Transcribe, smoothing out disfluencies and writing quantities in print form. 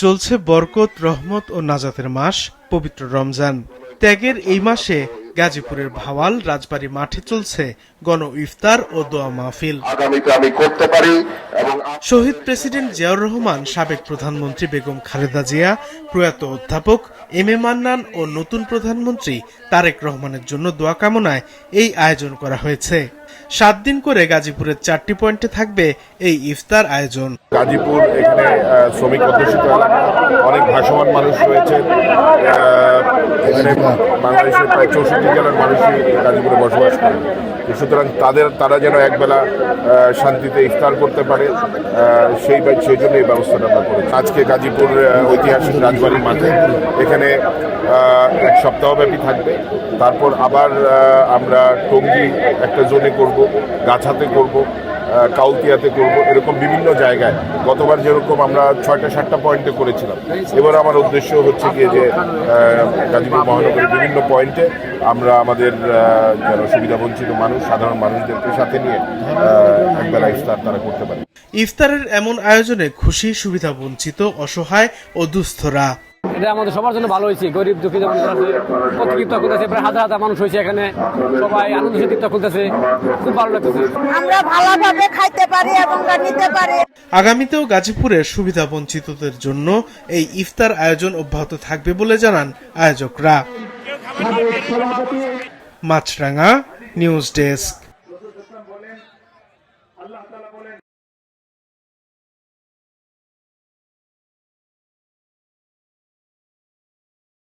চলছে বরকত, রহমত ও নাজাতের মাস পবিত্র রমজান। ত্যাগের এই মাসে গাজীপুরের ভাওয়াল রাজবাড়ী মাঠে চলছে গণ ইফতার ও দোয়া মাহফিল। শহীদ প্রেসিডেন্ট জিয়াউর রহমান, সাবেক প্রধানমন্ত্রী বেগম খালেদা জিয়া, প্রয়াত অধ্যাপক এম এ মান্নান ও নতুন প্রধানমন্ত্রী তারেক রহমানের জন্য দোয়া কামনায় এই আয়োজন করা হয়েছে। 7 দিন করে গাজীপুরের 4টি পয়েন্টে থাকবে এই ইফতার আয়োজন। গাজীপুর এখানে শ্রমিক অধ্যুষিত এলাকা, অনেক ভাসমান মানুষ রয়েছে। এখানে বাংলাদেশের প্রায় 64 জেলার মানুষই গাজীপুরে বসবাস করে। সুতরাং তারা যেন একবেলা শান্তিতে ইফতার করতে পারে, সেই জন্য এই ব্যবস্থাটা আমরা করেছি। আজকে গাজীপুর ঐতিহাসিক রাজবাড়ী মাঠে এখানে 1 সপ্তাহব্যাপী থাকবে। তারপর আবার আমরা টঙ্গী একটা জোনে করব, গাছাতে করব, কাউতিয়াতে করব, এরকম বিভিন্ন জায়গায়। গতবার যেরকম আমরা 6টা-7টা পয়েন্টে করেছিলাম, এবার আমার উদ্দেশ্য হচ্ছে গিয়ে যে গাজীপুর মহানগরের বিভিন্ন পয়েন্টে আমরা আমাদের যারা সুবিধাবঞ্চিত মানুষ, সাধারণ মানুষদেরকে সাথে নিয়ে একবেলা ইফতার তারা করতে পারে। ইফতারের এমন আয়োজনে খুশি সুবিধাবঞ্চিত, অসহায় ও দুস্থরা। এটা আমাদের সবার জন্য ভালো হয়েছে। গরিব দুঃখী যেমন প্রত্যেক ইফতার করতেছে, প্রায় হাজার হাজার মানুষ হয়েছে এখানে, সবাই আনন্দ সাথে ইফতার করতেছে, খুব ভালো লাগতেছে। আমরা ভালোভাবে খাইতে পারি এবং নিতে পারি। আগামীতেও গাজীপুরের সুবিধাবঞ্চিতদের জন্য এই ইফতার আয়োজন অব্যাহত থাকবে বলে জানান আয়োজকরা। মাছরাঙা নিউজ ডেস্ক।